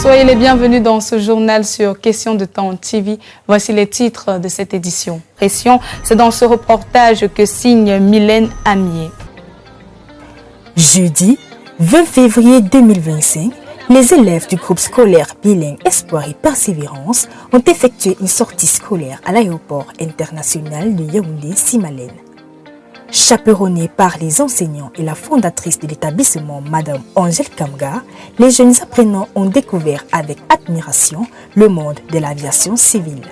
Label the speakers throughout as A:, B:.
A: Soyez les bienvenus dans ce journal sur Question de Temps TV. Voici les titres de cette édition. Pression, c'est dans ce reportage que signe Mylène Amier.
B: Jeudi 20 février 2025, les élèves du groupe scolaire bilingue Espoir et Persévérance ont effectué une sortie scolaire à l'aéroport international de Yaoundé-Simalène. Chaperonnés par les enseignants et la fondatrice de l'établissement, Madame Angèle Kamga, les jeunes apprenants ont découvert avec admiration le monde de l'aviation civile.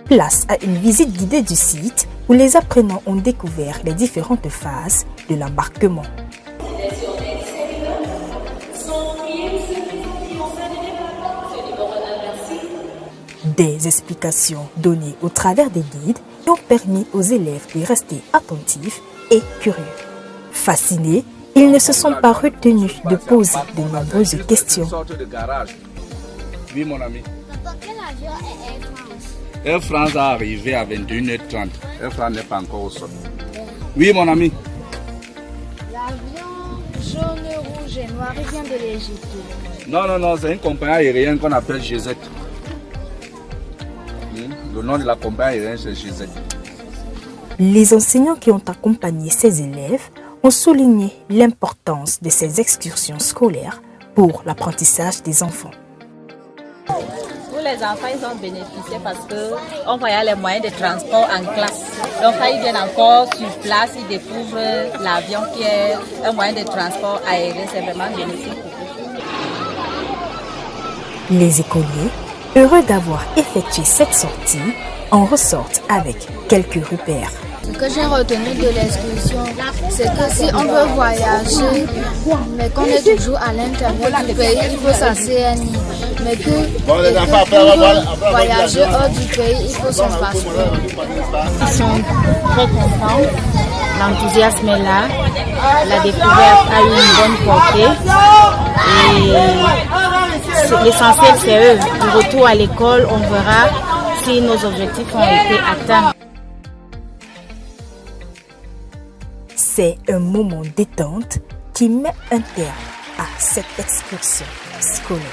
B: Place à une visite guidée du site où les apprenants ont découvert les différentes phases de l'embarquement. Des explications données au travers des guides ont permis aux élèves de rester attentifs et curieux. Fascinés, ils ne se sont pas retenus de poser de nombreuses questions.
C: Oui, mon ami.
D: Papa, quel avion est Air France?
C: Air France a arrivé à 21h30. Air France n'est pas encore au sol. Oui, mon ami.
D: L'avion jaune, rouge et noir, il vient de l'Égypte.
C: Non, c'est une compagnie aérienne qu'on appelle GZ. Le nom de la compagnie aérienne, c'est GZ.
B: Les enseignants qui ont accompagné ces élèves ont souligné l'importance de ces excursions scolaires pour l'apprentissage des enfants.
E: Pour les enfants, ils ont bénéficié parce qu'on voyait les moyens de transport en classe. Donc quand ils viennent encore sur place, ils découvrent l'avion qui est un moyen de transport aérien. C'est vraiment bénéfique pour eux.
B: Les écoliers, heureux d'avoir effectué cette sortie, en ressortent avec quelques repères.
D: Ce que j'ai retenu de l'excursion, c'est que si on veut voyager, mais qu'on est toujours à l'intérieur du pays, il faut sa CNI. Mais que pour voyager hors du pays, il faut son passeport.
F: Ils sont très contents, l'enthousiasme est là, la découverte a eu une bonne portée et l'essentiel c'est eux. Du retour à l'école, on verra si nos objectifs ont été atteints.
B: C'est un moment détente qui met un terme à cette excursion scolaire.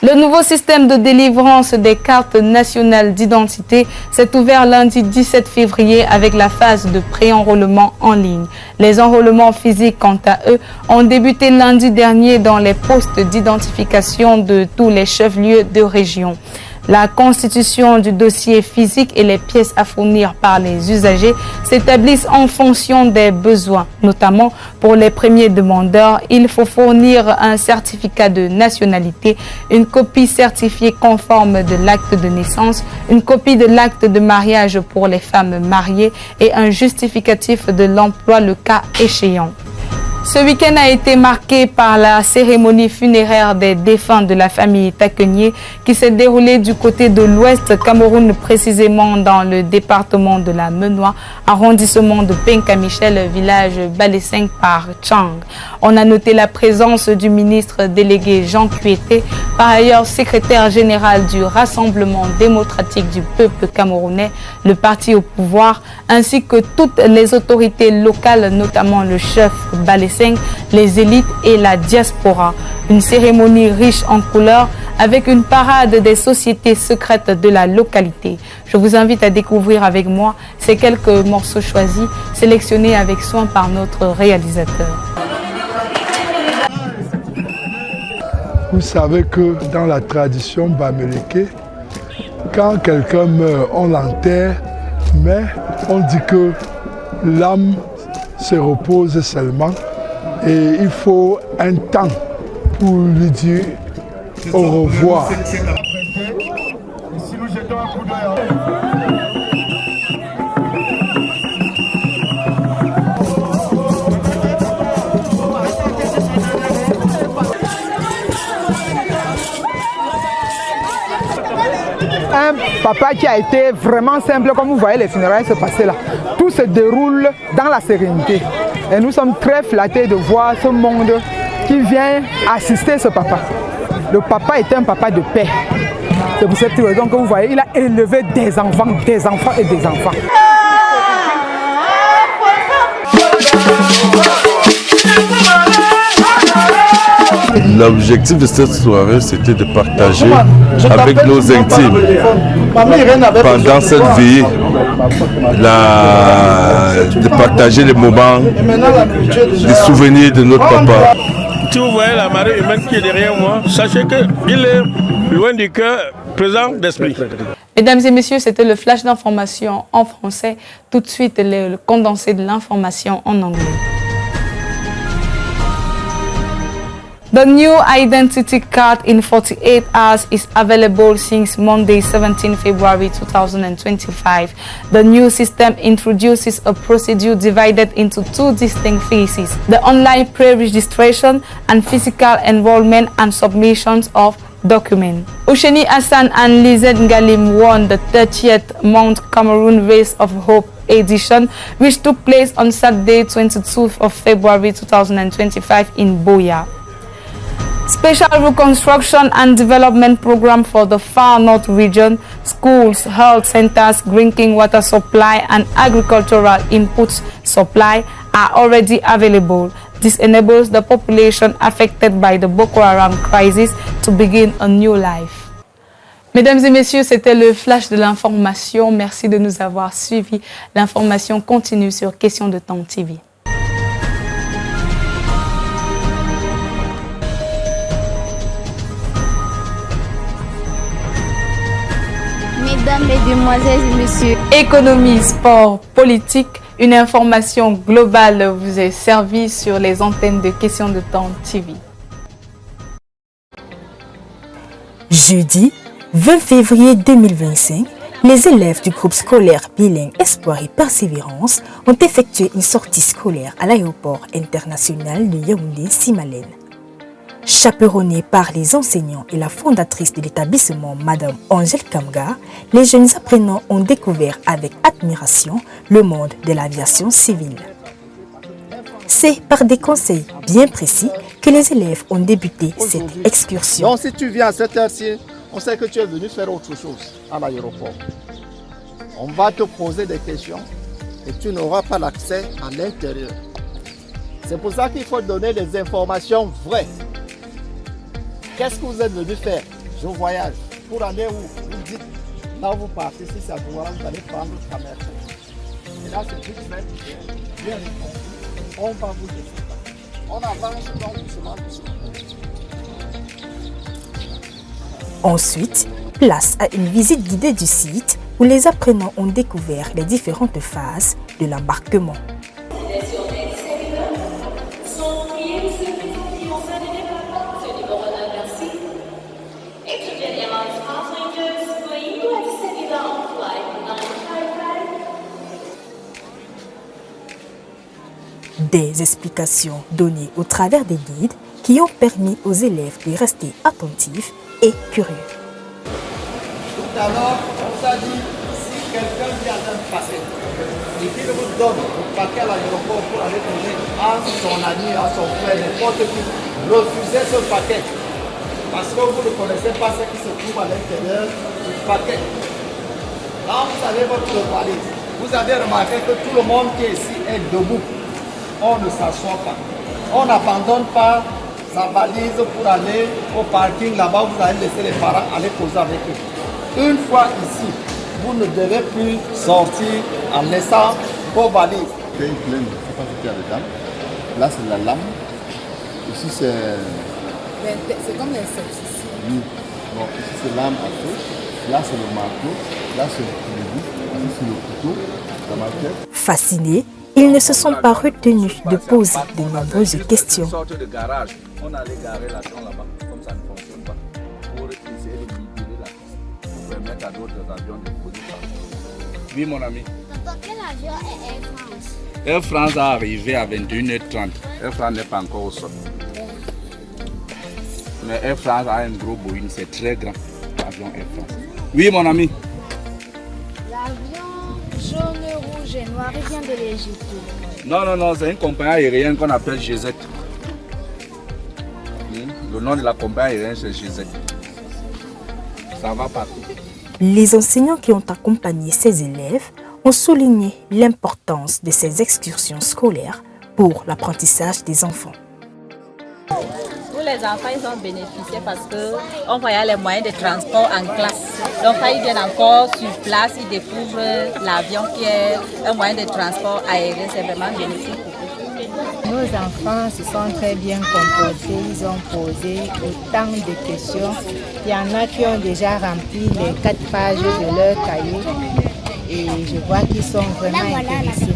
A: Le nouveau système de délivrance des cartes nationales d'identité s'est ouvert lundi 17 février avec la phase de pré-enrôlement en ligne. Les enrôlements physiques, quant à eux, ont débuté lundi dernier dans les postes d'identification de tous les chefs-lieux de région. La constitution du dossier physique et les pièces à fournir par les usagers s'établissent en fonction des besoins. Notamment pour les premiers demandeurs, il faut fournir un certificat de nationalité, une copie certifiée conforme de l'acte de naissance, une copie de l'acte de mariage pour les femmes mariées et un justificatif de l'emploi le cas échéant. Ce week-end a été marqué par la cérémonie funéraire des défunts de la famille Takenier qui s'est déroulée du côté de l'Ouest Cameroun, précisément dans le département de la Menoie, arrondissement de Penka-Michel, village Baleseng par Chang. On a noté la présence du ministre délégué Jean Kuete, par ailleurs secrétaire général du Rassemblement démocratique du peuple camerounais, le parti au pouvoir, ainsi que toutes les autorités locales, notamment le chef Baleseng, les élites et la diaspora. Une cérémonie riche en couleurs avec une parade des sociétés secrètes de la localité. Je vous invite à découvrir avec moi ces quelques morceaux choisis, sélectionnés avec soin par notre réalisateur.
G: Vous savez que dans la tradition bamileke, quand quelqu'un meurt, on l'enterre, mais on dit que l'âme se repose seulement. Et il faut un temps pour lui dire au revoir.
H: Un papa qui a été vraiment simple, comme vous voyez les funérailles se passer là. Tout se déroule dans la sérénité. Et nous sommes très flattés de voir ce monde qui vient assister ce papa. Le papa est un papa de paix. C'est pour cette raison que vous voyez, il a élevé des enfants et des enfants.
I: L'objectif de cette soirée, c'était de partager avec nos intimes, pendant cette veillée, de partager les moments, les souvenirs de notre papa.
J: Si vous voyez la marée humaine qui est derrière moi, sachez qu'il est loin du cœur, présent d'esprit.
A: Mesdames et messieurs, c'était le flash d'information en français. Tout de suite, le condensé de l'information en anglais. The new identity card in 48 hours is available since Monday, 17 February 2025. The new system introduces a procedure divided into two distinct phases: the online pre-registration and physical enrollment and submissions of documents. Osheni Hassan and Lizette Ngalim won the 30th Mount Cameroon Race of Hope edition, which took place on Saturday, 22th of February 2025 in Boya. Special reconstruction and development program for the Far North region, schools, health centers, drinking water supply and agricultural inputs supply are already available. This enables the population affected by the Boko Haram crisis to begin a new life. Mesdames et messieurs, c'était le flash de l'information. Merci de nous avoir suivis. L'information continue sur Question de Temps TV.
D: Mesdames, Mesdemoiselles et Messieurs.
A: Économie, sport, politique, une information globale vous est servie sur les antennes de Questions de Temps TV.
B: Jeudi 20 février 2025, les élèves du groupe scolaire bilingue Espoir et Persévérance ont effectué une sortie scolaire à l'aéroport international de Yaoundé-Simalène. Chaperonnés par les enseignants et la fondatrice de l'établissement, Madame Angèle Kamga, les jeunes apprenants ont découvert avec admiration le monde de l'aviation civile. C'est par des conseils bien précis que les élèves ont débuté cette excursion.
K: Donc si tu viens à cette heure-ci, on sait que tu es venu faire autre chose à l'aéroport. On va te poser des questions et tu n'auras pas l'accès à l'intérieur. C'est pour ça qu'il faut donner des informations vraies. Qu'est-ce que vous êtes venu faire? Je voyage. Pour aller où? Vous dites, là où vous partez, si ça doit, vous allez prendre le caméra. Et là, c'est tout fait. Bien répondu. On va vous laisser. On avance donc doucement.
B: Ensuite, place à une visite guidée du site où les apprenants ont découvert les différentes phases de l'embarquement. Des explications données au travers des guides qui ont permis aux élèves de rester attentifs et curieux.
K: Tout à l'heure, on t'a dit, si quelqu'un vient d'un passer et qu'il vous donne le paquet à l'aéroport pour aller donner à son ami, à son frère, n'importe qui, refusez ce paquet. Parce que vous ne connaissez pas ce qui se trouve à l'intérieur du paquet. Là, vous avez votre valise. Vous avez remarqué que tout le monde qui est ici est debout. On ne s'assoit pas. On n'abandonne pas sa valise pour aller au parking. Là-bas, vous allez laisser les parents aller poser avec eux. Une fois ici, vous ne devez plus sortir en laissant vos valises.
L: C'est une plaine, je ne sais pas ce qu'il y a dedans. Là, c'est la lame. Ici, c'est...
D: C'est comme les sexes ici.
L: Oui. Bon, ici, c'est l'âme à feu. Là, c'est le marteau. Là, c'est le bout. Ici, c'est le couteau. La marquette.
B: Fascinés, ils ne se sont pas retenus de poser de nombreuses questions.
C: On allait garer l'avion là-bas, comme ça ne fonctionne pas, pour essayer de libérer la piste, pour permettre à d'autres avions de poser ça. Oui, mon ami.
D: Papa, quel avion est Air France?
C: Air France a arrivé à 21h30. Air France n'est pas encore au sol. Mais Air France a un gros Boeing, c'est très grand, l'avion Air France. Oui, mon ami.
D: L'avion jaune, rouge et noir, il vient de l'Égypte.
C: Non, c'est une compagnie aérienne qu'on appelle GZ. Le nom de la compagnie aérienne, c'est GZ. Ça va partout.
B: Les enseignants qui ont accompagné ces élèves ont souligné l'importance de ces excursions scolaires pour l'apprentissage des enfants.
E: Pour les enfants, ils ont bénéficié parce qu'on voyait les moyens de transport en classe. Donc quand ils viennent encore sur place, ils découvrent l'avion qui est un moyen de transport aérien. C'est vraiment bénéfique pour eux.
F: Nos enfants se sont très bien comportés, ils ont posé autant de questions. Il y en a qui ont déjà rempli les 4 pages de leur cahier et je vois qu'ils sont vraiment intéressés.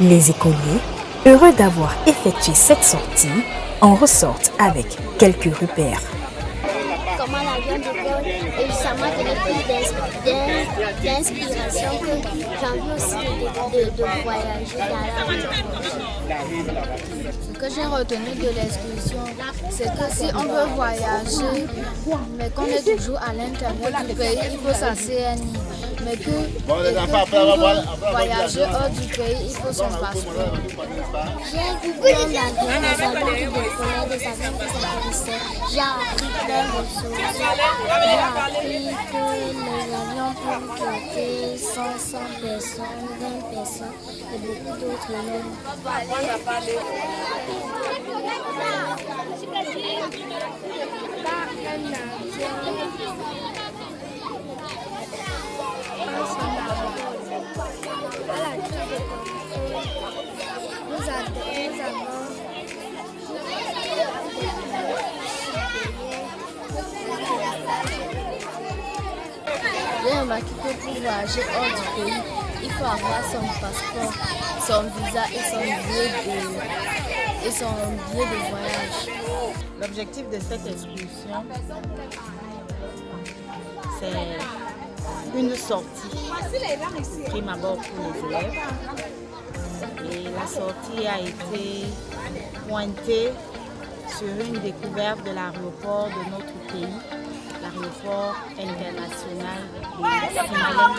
B: Les écoliers, heureux d'avoir effectué cette sortie, en ressortent avec quelques repères.
D: Comment l'avion décolle et ça m'a donné plus d'inspiration que j'ai envie aussi de voyager dans l'avion. Ce que j'ai retenu de l'excursion, c'est que si on veut voyager, mais qu'on est toujours à l'intérieur du pays, il faut sa CNI. Mais que pour voyager hors du pays, il faut son passeport. J'ai vu plein d'avions, des avions qui décollaient, des avions qui s'atterrissaient. J'ai appris plein de choses. J'ai appris que les avions peuvent porter 100 personnes, 20 personnes et beaucoup d'autres nombres. J'ai remarqué que pour voyager hors du pays, il faut avoir son passeport, son visa et son billet de voyage.
F: L'objectif de cette excursion, c'est une sortie prime abord pour les élèves. Et la sortie a été pointée sur une découverte de l'aéroport de notre pays, l'aéroport international de Simalène.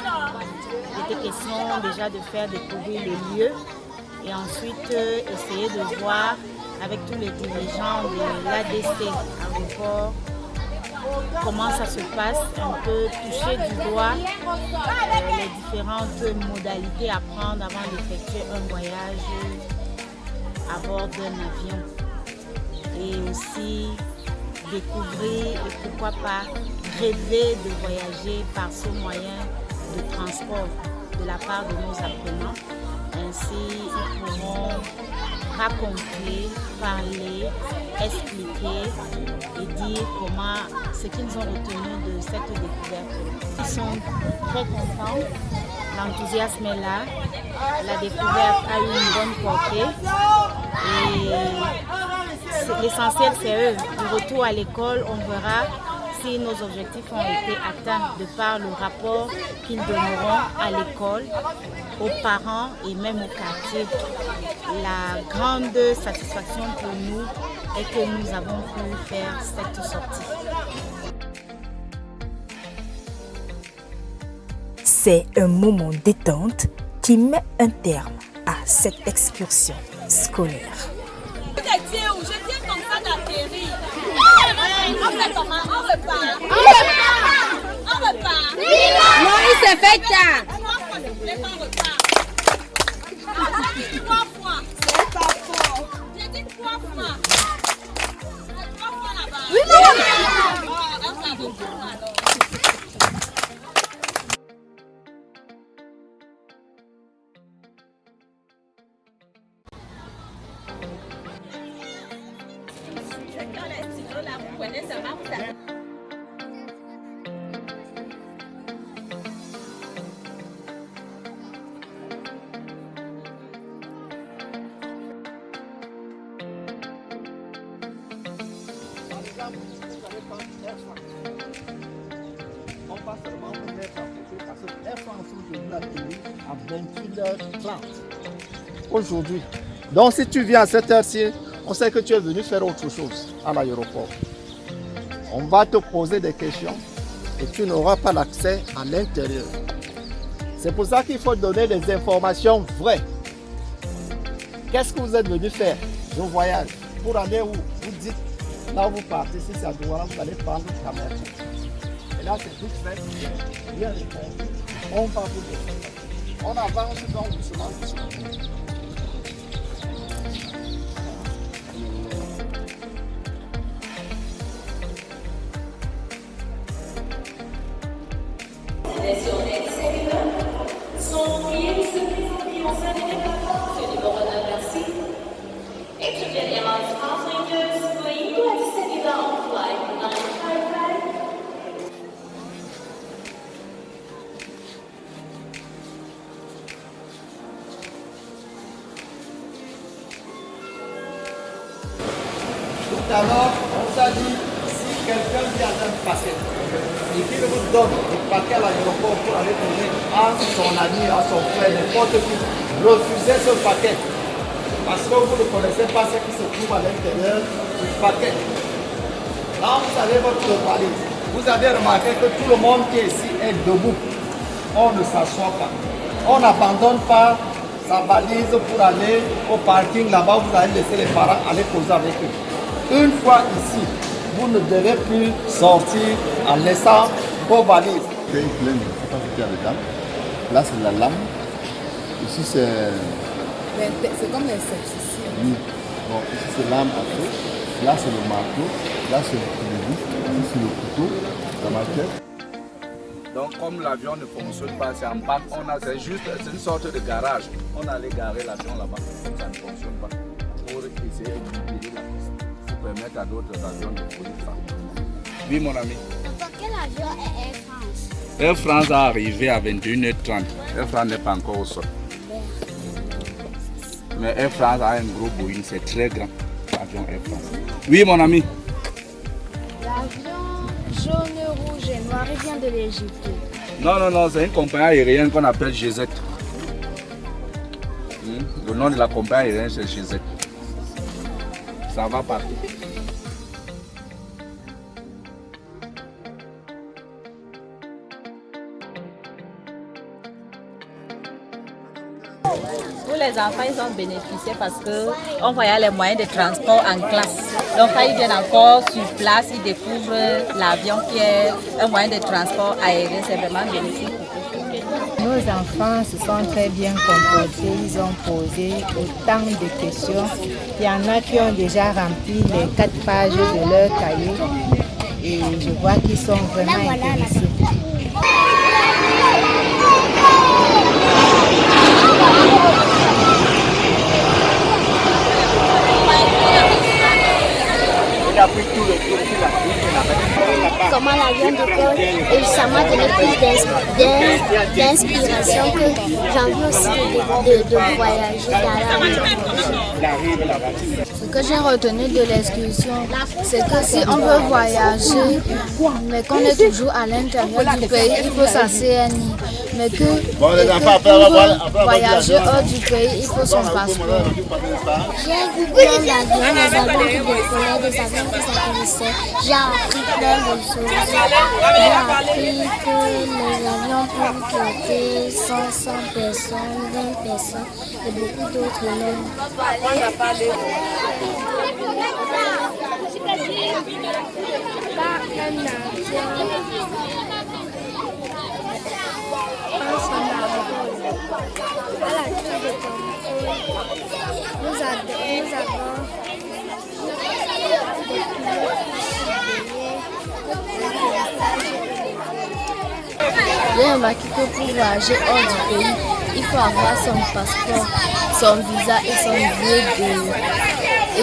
F: Il était question déjà de faire découvrir les lieux et ensuite essayer de voir avec tous les dirigeants de l'ADC aéroport comment ça se passe, un peu toucher du doigt les différentes modalités à prendre avant d'effectuer un voyage à bord d'un avion. Et aussi découvrir et pourquoi pas rêver de voyager par ce moyen de transport de la part de nos apprenants. Ainsi, ils pourront raconter, parler, expliquer et dire comment ce qu'ils ont retenu de cette découverte. Ils sont très contents, l'enthousiasme est là, la découverte a eu une bonne portée et l'essentiel c'est eux. Du retour à l'école, on verra si nos objectifs ont été atteints de par le rapport qu'ils donneront à l'école, aux parents et même au quartier. La grande satisfaction pour nous est que nous avons pu faire cette sortie.
B: C'est un moment détente qui met un terme à cette excursion scolaire.
M: Je tiens comme ça d'atterrir. On fait comment? On repart. On repart.
N: Non, il s'est fait tard.
M: J'ai dit 3 fois. C'est pas fort. J'ai dit 3 fois. 3 fois là-bas.
N: Oui,
K: On va seulement vous mettre à côté parce que Air France aujourd'hui atterrit à 21h30 aujourd'hui. Donc si tu viens à cette heure-ci, on sait que tu es venu faire autre chose à l'aéroport. On va te poser des questions et tu n'auras pas l'accès à l'intérieur. C'est pour ça qu'il faut donner des informations vraies. Qu'est-ce que vous êtes venu faire? Je voyage. Pour aller où? Vous dites, là où vous partez, si c'est à Douala, vous allez prendre le caméra. Et là, c'est tout fait. Bien répondu. On va vous donner. On avance donc doucement, doucement. Tout à l'heure, on t'a dit, si quelqu'un vient d'un passer et qu'il vous donne le paquet à l'aéroport pour aller donner à son ami, à son frère, n'importe qui, refusez ce paquet. Parce que vous ne connaissez pas ce qui se trouve à l'intérieur du paquet. Là, vous avez votre valise. Vous avez remarqué que tout le monde qui est ici est debout. On ne s'assoit pas. On n'abandonne pas sa valise pour aller au parking. Là-bas, vous allez laisser les parents aller poser avec eux. Une fois ici, vous ne devez plus sortir en laissant vos valises.
L: C'est une plaine, je ne sais pas ce qu'il y a dedans. Là, c'est la lame. Ici, c'est...
D: C'est comme les seps ici.
L: Oui. Bon, ici, c'est l'âme à feu. Là, c'est le marteau. Là, c'est le tournevis. Ici, c'est le couteau. La maquette.
C: Donc, comme l'avion ne fonctionne pas, c'est en bas, c'est juste une sorte de garage. On allait garer l'avion là-bas, comme ça ne fonctionne pas, pour essayer de libérer la piste, pour permettre à d'autres avions de poser ça. Oui, mon ami.
D: Quel avion est Air France?
C: Air France a arrivé à 21h30. Air France n'est pas encore au sol. Mais Air France a un gros Boeing, c'est très grand, l'avion Air France. Oui, mon ami.
D: L'avion jaune, rouge et noir, il vient de l'Égypte.
C: Non, c'est une compagnie aérienne qu'on appelle GZ. Le nom de la compagnie aérienne, c'est GZ. Ça va partout.
E: Pour les enfants, ils ont bénéficié parce qu'on voyait les moyens de transport en classe. Donc quand ils viennent encore sur place, ils découvrent l'avion qui est un moyen de transport aérien. C'est vraiment bénéfique.
O: Nos enfants se sont très bien comportés, ils ont posé autant de questions. Il y en a qui ont déjà rempli les 4 pages de leur cahier et je vois qu'ils sont vraiment intéressés.
D: Comment l'avion décolle et ça m'a donné plus d'inspiration que j'ai envie aussi de voyager dans l'avion. Ce que j'ai retenu de l'excursion, c'est que si on veut voyager, mais qu'on est toujours à l'intérieur du pays, il faut s'asseoir. Mais que pour voyager hors du pays, il faut son passeport. J'ai vu plein d'avions, des avions qui décollaient, des avions qui s'atterrissaient. J'ai appris plein de choses. J'ai appris que les avions peuvent porter 100 personnes, 20 personnes et beaucoup d'autres nombres. À la tour de contrôle, nous avons j'ai remarqué que pour voyager hors du pays, il faut avoir son passeport, son visa et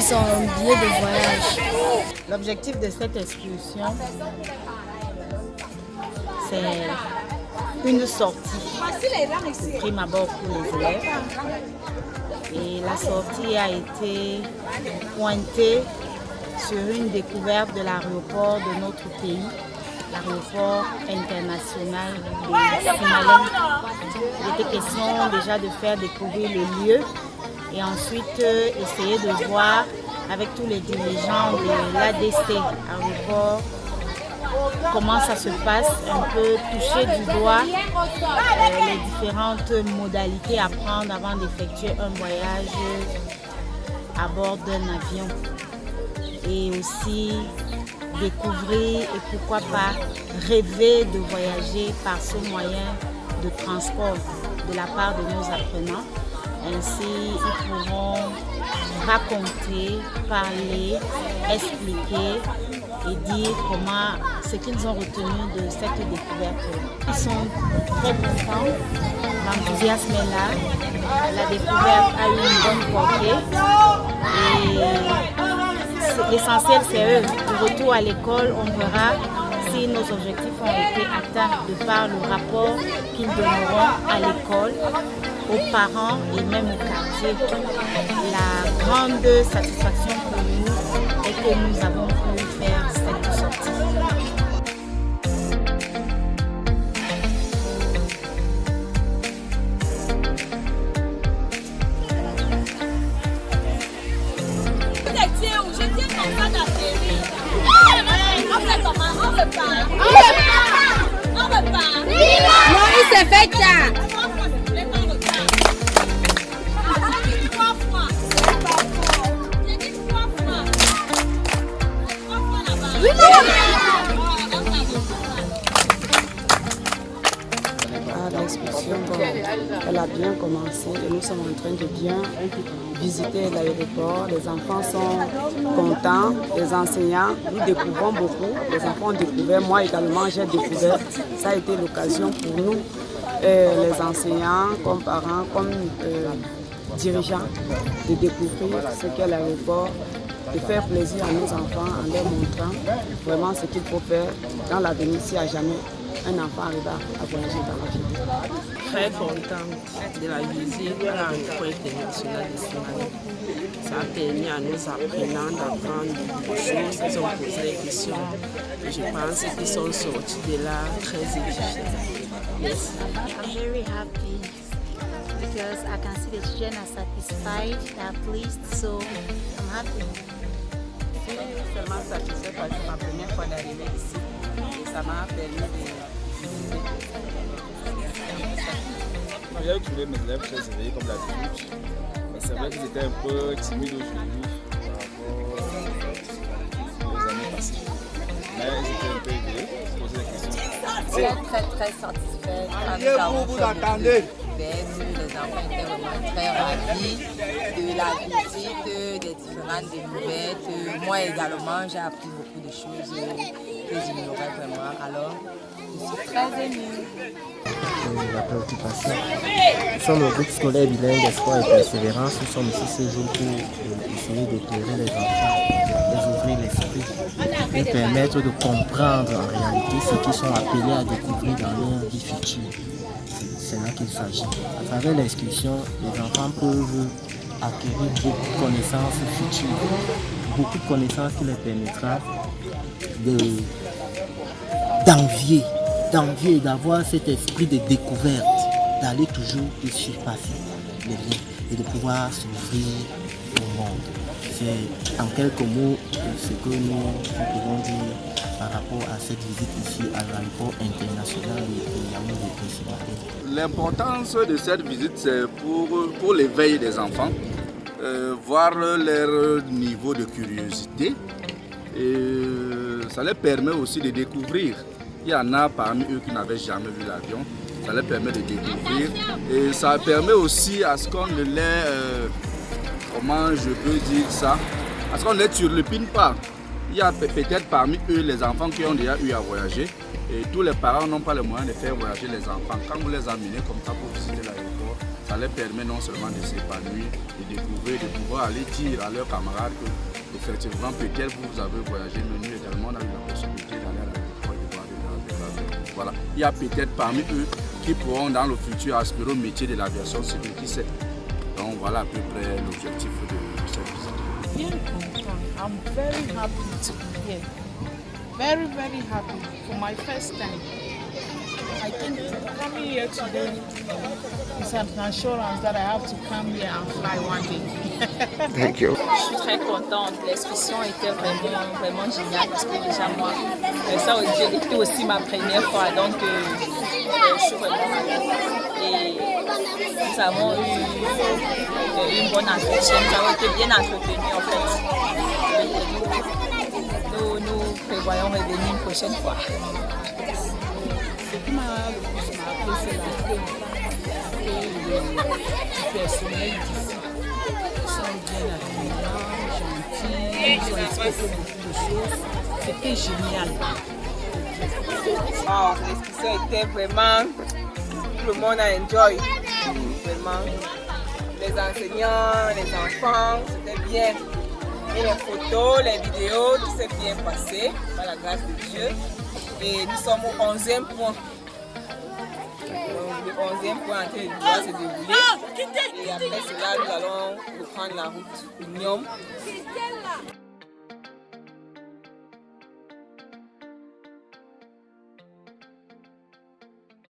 D: son billet de voyage.
F: L'objectif de cette excursion, c'est une sortie de prime abord pour les élèves. Et la sortie a été pointée sur une découverte de l'aéroport de notre pays, l'aéroport international de Simalène. Il était question déjà de faire découvrir le lieu et ensuite essayer de voir avec tous les dirigeants de l'ADC, aéroport, comment ça se passe, un peu toucher du doigt les différentes modalités à prendre avant d'effectuer un voyage à bord d'un avion. Et aussi découvrir et pourquoi pas rêver de voyager par ce moyen de transport. de la part de nos apprenants. Ainsi, ils pourront raconter, parler, expliquer et dire comment ce qu'ils ont retenu de cette découverte. Ils sont très contents, l'enthousiasme est là, la découverte a eu une bonne portée et l'essentiel c'est eux. De retour à l'école, on verra si nos objectifs ont été atteints de par le rapport qu'ils donneront à l'école, aux parents et même au quartier. La grande satisfaction pour nous est que nous avons pu faire cette sortie.
M: Je tiens comme ça d'atterrir. On fait comment? On repart. On repart.
N: Non, il s'est fait tard.
P: L'excursion, elle a bien commencé et nous sommes en train de bien visiter l'aéroport. Les enfants sont contents, les enseignants, nous découvrons beaucoup. Les enfants ont découvert, moi également j'ai découvert. Ça a été l'occasion pour nous, les enseignants, comme parents, comme dirigeants, de découvrir ce qu'est l'aéroport, de faire plaisir à nos enfants en leur montrant vraiment ce qu'il faut faire dans l'avenir s'il n'y a jamais un enfant arrive à voyager dans la vie.
Q: Très contente de la visite à l'aéroport international de Simané. Ça a permis à nos apprenants d'apprendre beaucoup de choses, ils ont posé des questions. Et je pense qu'ils sont sortis de là très édifiés. Merci.
R: I'm very happy because I can see the children are satisfied, they are pleased, so I'm happy.
P: Je suis seulement satisfaite parce que c'est ma première fois d'arriver ici et ça m'a permis de visiter.
S: J'ai trouvé mes élèves très éveillés comme d'habitude. C'est vrai qu'ils étaient un peu timides aujourd'hui par rapport aux années passées. Mais ils étaient un peu éveillés, ils posaient des questions.
E: Très satisfait. Nous avons fait beaucoup de découvertes. Les enfants étaient vraiment très ravis de la visite, des différentes découvertes. Moi également, j'ai appris beaucoup de choses que j'ignorais vraiment. Alors, je suis très émue.
T: La préoccupation. Nous sommes au groupe scolaire bilingue Espoir et Persévérance. Nous sommes ici ce jour pour essayer d'éclairer les enfants, les ouvrir l'esprit, et permettre de comprendre en réalité ce qu'ils sont appelés à découvrir dans leur vie future. C'est là qu'il s'agit. À travers l'excursion, les enfants peuvent acquérir beaucoup de connaissances futures, beaucoup de connaissances qui leur permettra d'envier et d'avoir cet esprit de découverte, d'aller toujours et surpasser les liens et de pouvoir s'ouvrir au monde. C'est en quelques mots ce que nous pouvons dire par rapport à cette visite ici à l'aéroport international de Yaoundé.
C: L'importance de cette visite, c'est pour l'éveil des enfants, voir leur niveau de curiosité. Et ça leur permet aussi de découvrir. Il y en a parmi eux qui n'avaient jamais vu l'avion. Ça leur permet de découvrir. Et ça permet aussi à ce qu'on ne les... comment je peux dire ça? À ce qu'on ne les turlupine pas. Il y a peut-être parmi eux les enfants qui ont déjà eu à voyager. Et tous les parents n'ont pas le moyen de faire voyager les enfants. Quand vous les amenez comme ça pour visiter l'aéroport, ça leur permet non seulement de s'épanouir, de découvrir, de pouvoir aller dire à leurs camarades que effectivement peut-être vous avez voyagé, mais nous également on a eu la possibilité d'aller à l'aéroport. Voilà. Il y a peut-être parmi eux qui pourront dans le futur aspirer au métier de l'aviation civile, qui sait. Donc voilà à peu près l'objectif de cette visite.
F: Bien content. I'm very happy to be here. Very, very happy for my first time. I think coming here today is an assurance that I have to come here and fly one day.
T: Thank you.
E: Je suis très contente. L'excursion était vraiment géniale parce que déjà moi, ça était aussi ma première fois. Donc, je suis vraiment ravie. Et nous avons eu une bonne entretien. Nous avons été bien entretenus en fait. Nous prévoyons revenir une prochaine fois.
F: Ce qui m'a le plus marqué, c'est la paix. les personnels d'ici sont bien accueillants, gentils, ils ont expliqué beaucoup de choses. C'était génial.
U: Wow, l'exposition était vraiment, tout le monde a enjoy. Vraiment, les enseignants, les enfants, c'était bien. Et les photos, les vidéos, tout s'est bien passé, par la grâce de Dieu. Et nous sommes au 11e point. Donc, le 11e point en train de se dérouler. Et après cela, nous allons reprendre la route pour Nyom.